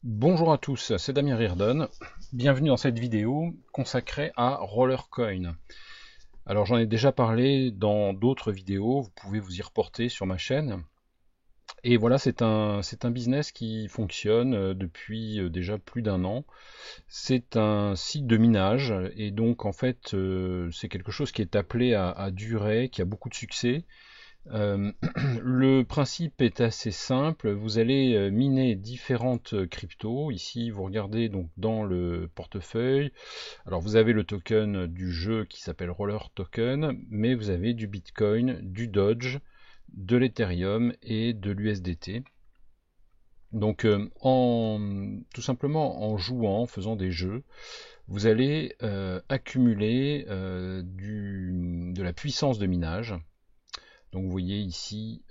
Bonjour à tous, c'est Damien Riordan. Bienvenue dans cette vidéo consacrée à Rollercoin. Alors j'en ai déjà parlé dans d'autres vidéos, vous pouvez vous y reporter sur ma chaîne. Et voilà, c'est un business qui fonctionne depuis déjà plus d'un an. C'est un site de minage et donc en fait c'est quelque chose qui est appelé à durer, qui a beaucoup de succès. Euh, le principe est assez simple. Vous allez miner différentes cryptos. Ici, vous regardez donc dans le portefeuille. Alors, vous avez le token du jeu qui s'appelle Roller Token, mais vous avez du Bitcoin, du Dodge, de l'Ethereum et de l'USDT. Donc, tout simplement en jouant, en faisant des jeux, vous allez accumuler de la puissance de minage. Donc vous voyez ici,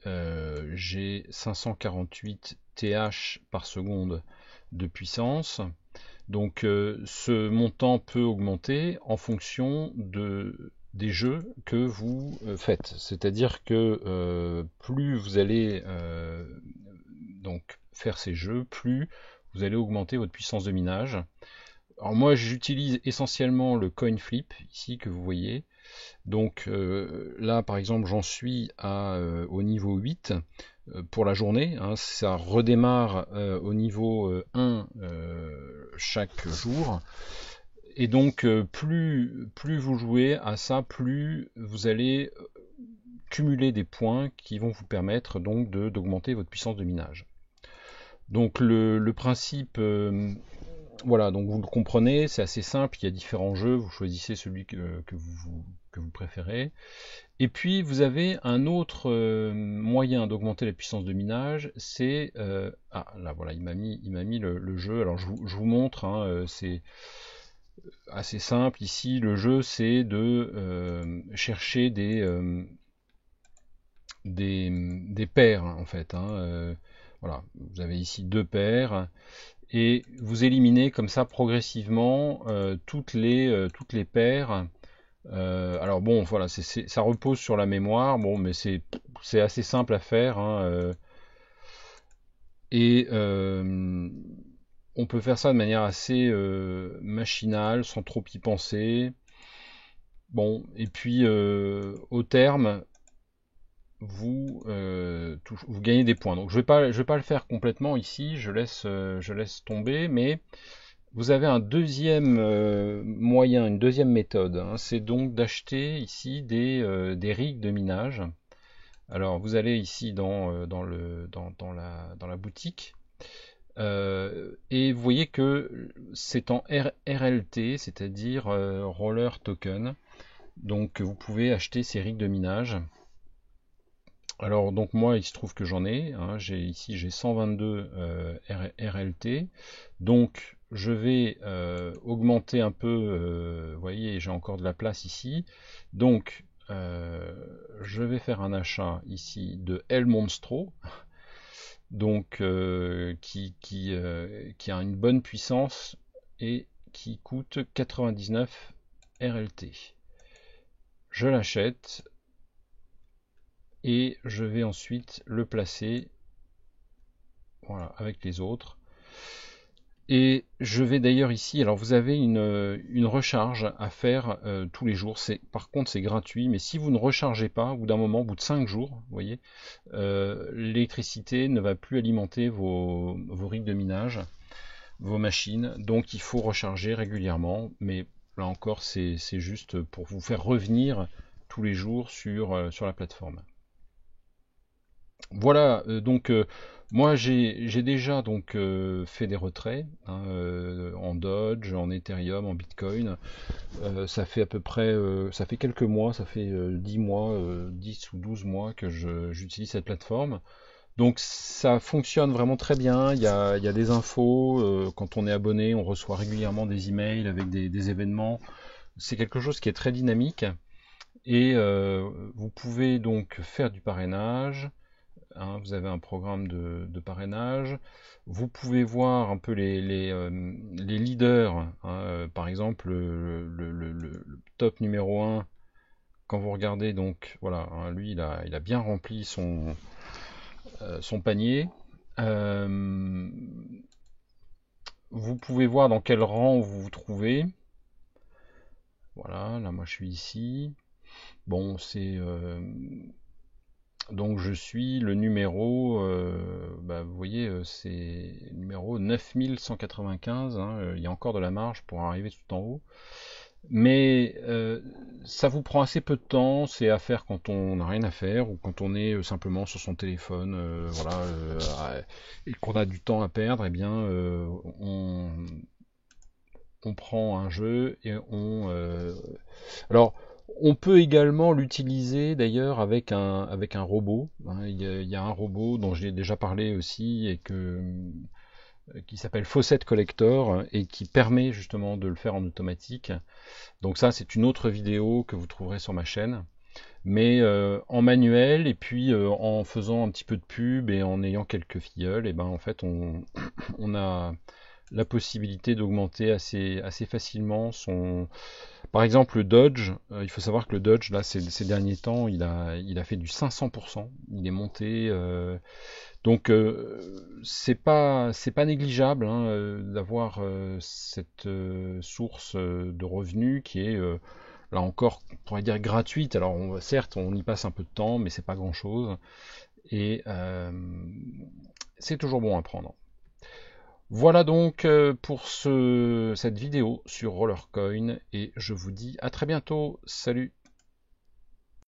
j'ai 548 TH par seconde de puissance. Donc ce montant peut augmenter en fonction des jeux que vous faites. C'est-à-dire que plus vous allez donc faire ces jeux, plus vous allez augmenter votre puissance de minage. Alors moi j'utilise essentiellement le coin flip ici que vous voyez. Donc là, par exemple, j'en suis au niveau 8 pour la journée, hein. Ça redémarre au niveau 1 chaque jour. Et donc, plus vous jouez à ça, plus vous allez cumuler des points qui vont vous permettre donc d'augmenter votre puissance de minage. Donc le principe, voilà, donc vous le comprenez, c'est assez simple, il y a différents jeux, vous choisissez celui que vous préférez. Et puis vous avez un autre moyen d'augmenter la puissance de minage, c'est ah là voilà, il m'a mis le jeu. Alors je vous montre, hein, c'est assez simple. Ici, le jeu, c'est de chercher des paires en fait, hein, voilà, vous avez ici deux paires et vous éliminez comme ça progressivement toutes les paires. Alors bon, voilà, ça repose sur la mémoire, bon, mais c'est assez simple à faire, hein, et on peut faire ça de manière assez machinale, sans trop y penser. Bon, et puis au terme, vous gagnez des points. Donc je vais pas le faire complètement ici, je laisse tomber, mais vous avez un deuxième moyen, une deuxième méthode, hein. C'est donc d'acheter ici des rigs de minage. Alors vous allez ici dans la boutique et vous voyez que c'est en RLT, c'est-à-dire Roller Token. Donc vous pouvez acheter ces rigs de minage. Alors donc moi il se trouve que j'en ai, hein, j'ai 122 RLT, donc je vais augmenter un peu, vous voyez j'ai encore de la place ici, donc je vais faire un achat ici de El Monstro, donc qui a une bonne puissance et qui coûte 99 RLT. Je l'achète et je vais ensuite le placer, voilà, avec les autres. Et je vais d'ailleurs ici, alors vous avez une recharge à faire tous les jours. Par contre, c'est gratuit, mais si vous ne rechargez pas, au bout d'un moment, au bout de 5 jours, vous voyez, l'électricité ne va plus alimenter vos rigs de minage, vos machines. Donc il faut recharger régulièrement. Mais là encore, c'est juste pour vous faire revenir tous les jours sur la plateforme. Voilà, donc moi j'ai déjà donc fait des retraits, hein, en Dodge, en Ethereum, en Bitcoin. Ça fait à peu près, ça fait quelques mois, ça fait 10 mois, 10 ou 12 mois que j'utilise cette plateforme. Donc ça fonctionne vraiment très bien. Il y a des infos. Quand on est abonné, on reçoit régulièrement des emails avec des événements. C'est quelque chose qui est très dynamique. Et vous pouvez donc faire du parrainage, hein, vous avez un programme de parrainage. Vous pouvez voir un peu les leaders, hein, par exemple le top numéro un. Quand vous regardez, donc voilà, hein, lui il a bien rempli son panier. Euh, vous pouvez voir dans quel rang vous vous trouvez. Voilà, là moi je suis ici. Bon, donc je suis le numéro, vous voyez, c'est numéro 9195, hein, il y a encore de la marge pour arriver tout en haut. Mais ça vous prend assez peu de temps, c'est à faire quand on n'a rien à faire ou quand on est simplement sur son téléphone, et qu'on a du temps à perdre, eh bien on prend un jeu et alors on peut également l'utiliser d'ailleurs avec un robot, hein. Il y a un robot dont j'ai déjà parlé aussi et qui s'appelle Faucet Collector et qui permet justement de le faire en automatique. Donc ça, c'est une autre vidéo que vous trouverez sur ma chaîne, mais en manuel et puis en faisant un petit peu de pub et en ayant quelques filleuls, et ben en fait on a la possibilité d'augmenter assez facilement son. Par exemple, le Dodge, il faut savoir que le Dodge, là, ces derniers temps, il a fait du 500%, il est monté. Donc, c'est pas négligeable, hein, d'avoir cette source de revenus qui est, là encore, on pourrait dire gratuite. Alors, certes, on y passe un peu de temps, mais c'est pas grand-chose. Et c'est toujours bon à prendre. Voilà donc pour cette vidéo sur Rollercoin et je vous dis à très bientôt. Salut!